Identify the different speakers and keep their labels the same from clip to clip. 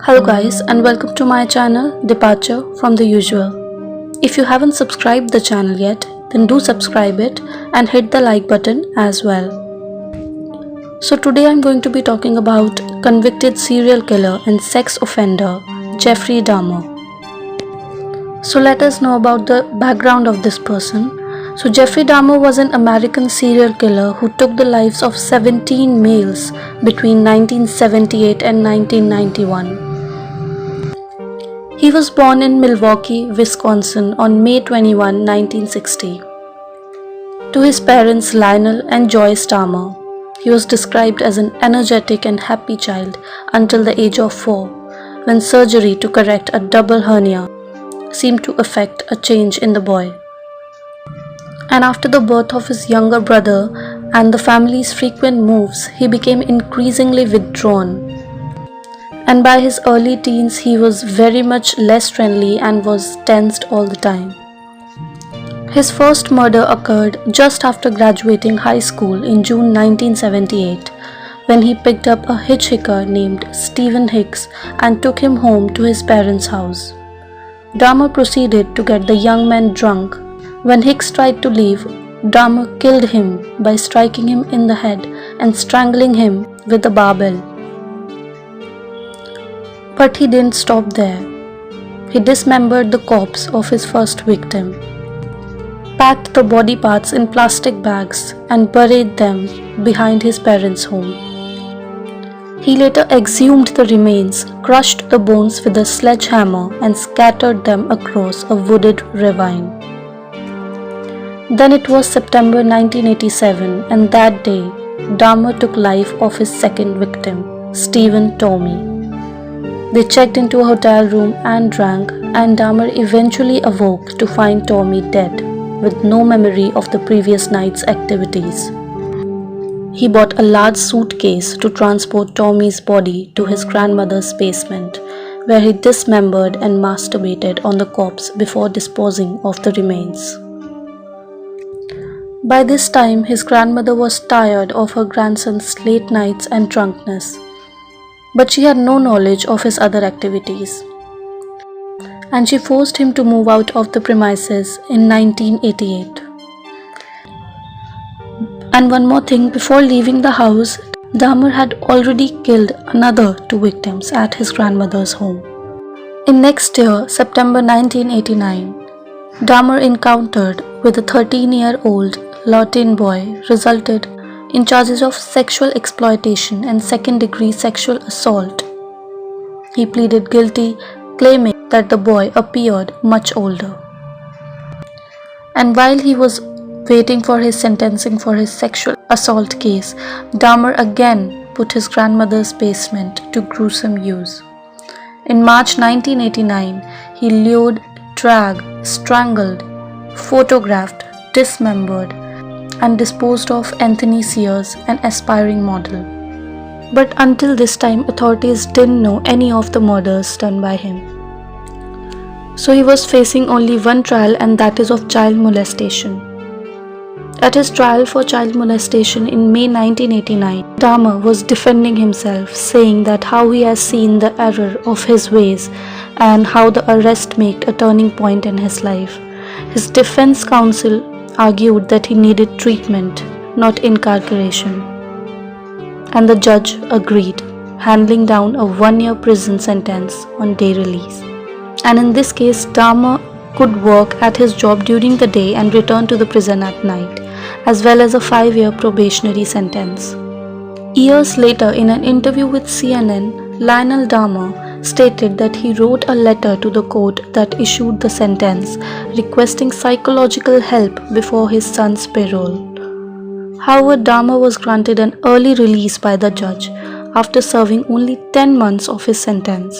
Speaker 1: Hello guys, and welcome to my channel Departure from the Usual. If you haven't subscribed the channel yet, then do subscribe it and hit the like button as well. So today I'm going to be talking about convicted serial killer and sex offender Jeffrey Dahmer. So let us know about the background of this person. So Jeffrey Dahmer was an American serial killer who took the lives of 17 males between 1978 and 1991. He was born in Milwaukee, Wisconsin on May 21, 1960. To his parents Lionel and Joyce Dahmer, he was described as an energetic and happy child until the age of 4, when surgery to correct a double hernia seemed to effect a change in the boy. And after the birth of his younger brother and the family's frequent moves, he became increasingly withdrawn. And by his early teens, he was very much less friendly and was tensed all the time. His first murder occurred just after graduating high school in June 1978, when he picked up a hitchhiker named Stephen Hicks and took him home to his parents' house. Dahmer proceeded to get the young man drunk. When Hicks tried to leave, Dahmer killed him by striking him in the head and strangling him with a barbell. But he didn't stop there. He dismembered the corpse of his first victim, packed the body parts in plastic bags and buried them behind his parents' home. He later exhumed the remains, crushed the bones with a sledgehammer and scattered them across a wooded ravine. Then it was September 1987, and that day, Dahmer took life of his second victim, Stephen Tommy. They checked into a hotel room and drank, and Dahmer eventually awoke to find Tommy dead, with no memory of the previous night's activities. He bought a large suitcase to transport Tommy's body to his grandmother's basement, where he dismembered and masturbated on the corpse before disposing of the remains. By this time, his grandmother was tired of her grandson's late nights and drunkenness, but she had no knowledge of his other activities, and she forced him to move out of the premises in 1988. And one more thing, before leaving the house, Dahmer had already killed another 2 victims at his grandmother's home. In next year, September 1989, Dahmer encountered with a 13-year-old Latin boy resulted in charges of sexual exploitation and second-degree sexual assault. He pleaded guilty, claiming that the boy appeared much older. And while he was waiting for his sentencing for his sexual assault case, Dahmer again put his grandmother's basement to gruesome use. In March 1989, he lured, dragged, strangled, photographed, dismembered, and disposed of Anthony Sears, an aspiring model. But until this time, authorities didn't know any of the murders done by him. So he was facing only one trial, and that is of child molestation. At his trial for child molestation in May 1989, Dahmer was defending himself, saying that how he has seen the error of his ways and how the arrest made a turning point in his life. His defense counsel argued that he needed treatment, not incarceration. And the judge agreed, handing down a 1-year prison sentence on day release. And in this case, Dahmer could work at his job during the day and return to the prison at night, as well as a 5-year probationary sentence. Years later, in an interview with CNN, Lionel Dahmer stated that he wrote a letter to the court that issued the sentence, requesting psychological help before his son's parole. However, Dahmer was granted an early release by the judge after serving only 10 months of his sentence.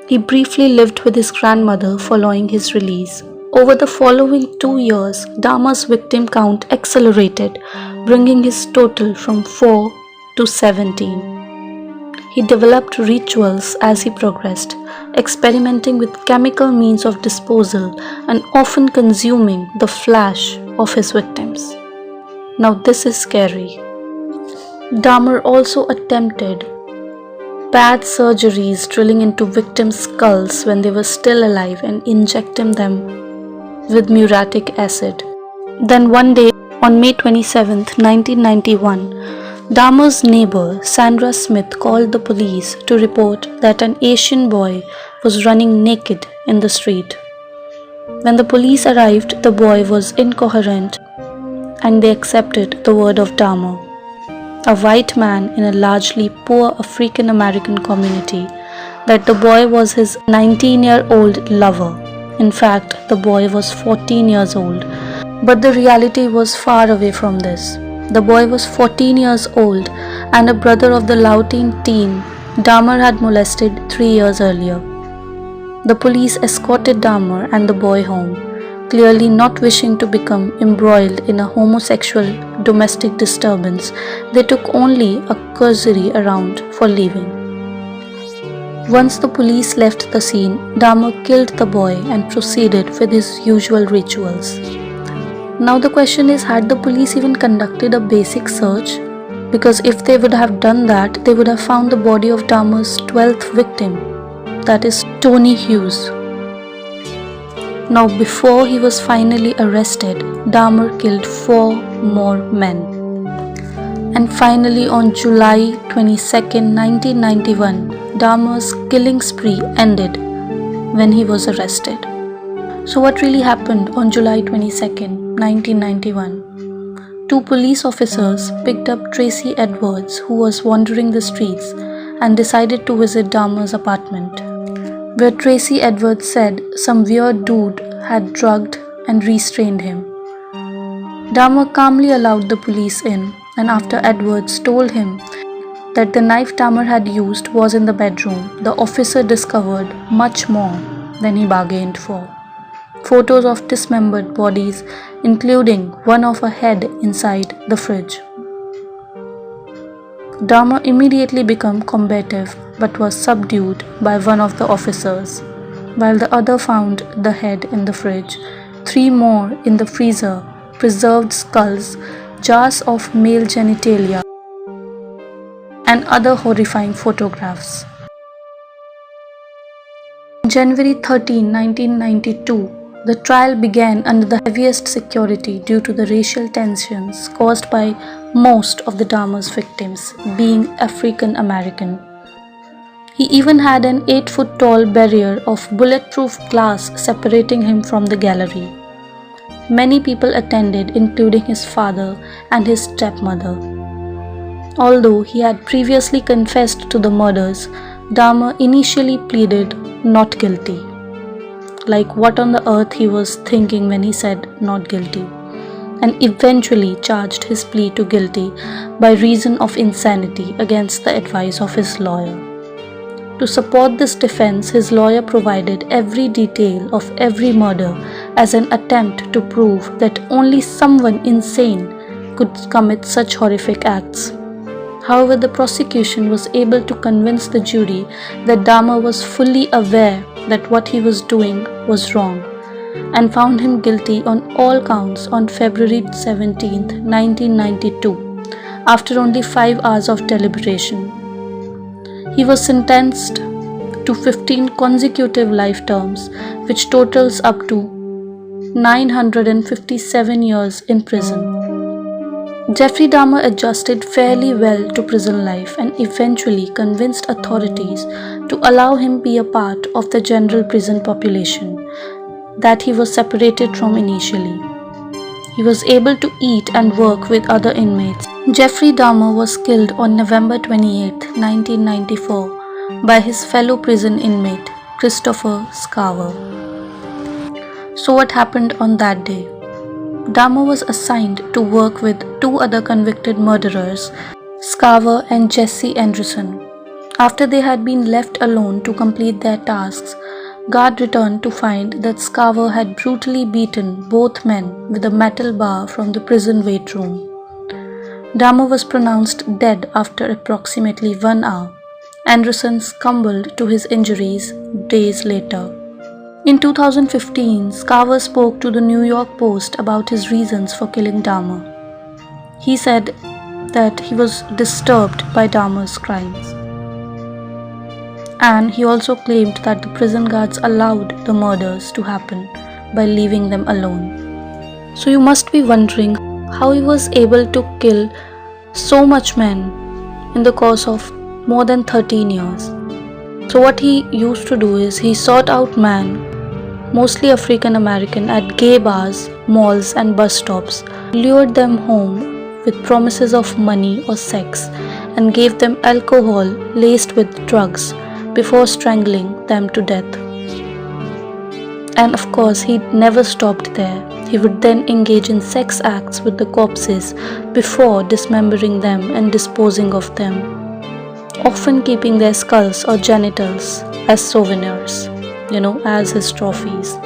Speaker 1: He briefly lived with his grandmother following his release. Over the following 2 years, Dahmer's victim count accelerated, bringing his total from 4 to 17. He developed rituals as he progressed, experimenting with chemical means of disposal and often consuming the flesh of his victims. Now this is scary. Dahmer also attempted bad surgeries drilling into victims' skulls when they were still alive and injecting them with muriatic acid. Then one day, on May 27, 1991, Dahmer's neighbor Sandra Smith called the police to report that an Asian boy was running naked in the street. When the police arrived, the boy was incoherent and they accepted the word of Dahmer, a white man in a largely poor African American community, that the boy was his 19-year-old lover. In fact, the boy was 14 years old. But the reality was far away from this. The boy was 14 years old and a brother of the Laotian teen Dahmer had molested 3 years earlier. The police escorted Dahmer and the boy home, clearly not wishing to become embroiled in a homosexual domestic disturbance. They took only a cursory around for leaving. Once the police left the scene, Dahmer killed the boy and proceeded with his usual rituals. Now the question is, had the police even conducted a basic search? Because if they would have done that, they would have found the body of Dahmer's 12th victim, that is Tony Hughes. Now before he was finally arrested, Dahmer killed 4 more men. And finally on July 22, 1991, Dahmer's killing spree ended when he was arrested. So what really happened on July 22, 1991? 2 police officers picked up Tracy Edwards, who was wandering the streets, and decided to visit Dahmer's apartment, where Tracy Edwards said some weird dude had drugged and restrained him. Dahmer calmly allowed the police in, and after Edwards told him that the knife Dahmer had used was in the bedroom, the officer discovered much more than he bargained for. Photos of dismembered bodies, including one of a head inside the fridge. Dahmer immediately became combative but was subdued by one of the officers, while the other found the head in the fridge, 3 more in the freezer, preserved skulls, jars of male genitalia, and other horrifying photographs. On January 13, 1992, the trial began under the heaviest security due to the racial tensions caused by most of the Dahmer's victims being African American. He even had an 8-foot-tall barrier of bulletproof glass separating him from the gallery. Many people attended, including his father and his stepmother. Although he had previously confessed to the murders, Dahmer initially pleaded not guilty. Like what on the earth he was thinking when he said not guilty, and eventually charged his plea to guilty by reason of insanity against the advice of his lawyer. To support this defense, his lawyer provided every detail of every murder as an attempt to prove that only someone insane could commit such horrific acts. However, the prosecution was able to convince the jury that Dahmer was fully aware that what he was doing was wrong, and found him guilty on all counts on February 17, 1992, after only 5 hours of deliberation. He was sentenced to 15 consecutive life terms, which totals up to 957 years in prison. Jeffrey Dahmer adjusted fairly well to prison life and eventually convinced authorities to allow him be a part of the general prison population that he was separated from initially. He was able to eat and work with other inmates. Jeffrey Dahmer was killed on November 28, 1994 by his fellow prison inmate, Christopher Scarver. So what happened on that day? Dahmer was assigned to work with 2 other convicted murderers, Scarver and Jesse Anderson. After they had been left alone to complete their tasks, guard returned to find that Scarver had brutally beaten both men with a metal bar from the prison weight room. Dahmer was pronounced dead after approximately 1 hour. Anderson succumbed to his injuries days later. In 2015, Scarver spoke to the New York Post about his reasons for killing Dahmer. He said that he was disturbed by Dahmer's crimes. And he also claimed that the prison guards allowed the murders to happen by leaving them alone. So you must be wondering how he was able to kill so much men in the course of more than 13 years. So what he used to do is he sought out men, mostly African American, at gay bars, malls and bus stops, lured them home with promises of money or sex, and gave them alcohol laced with drugs before strangling them to death. And of course, he never stopped there. He would then engage in sex acts with the corpses before dismembering them and disposing of them, often keeping their skulls or genitals as souvenirs, as his trophies.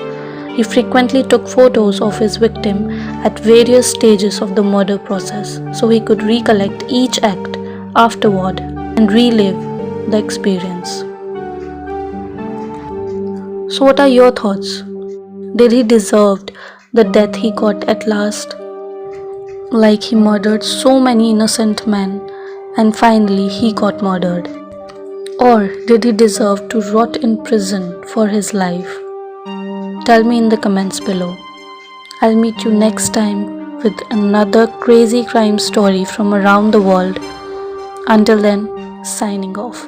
Speaker 1: He frequently took photos of his victim at various stages of the murder process so he could recollect each act afterward and relive the experience. So what are your thoughts? Did he deserve the death he got at last? Like he murdered so many innocent men and finally he got murdered? Or did he deserve to rot in prison for his life? Tell me in the comments below. I'll meet you next time with another crazy crime story from around the world. Until then, signing off.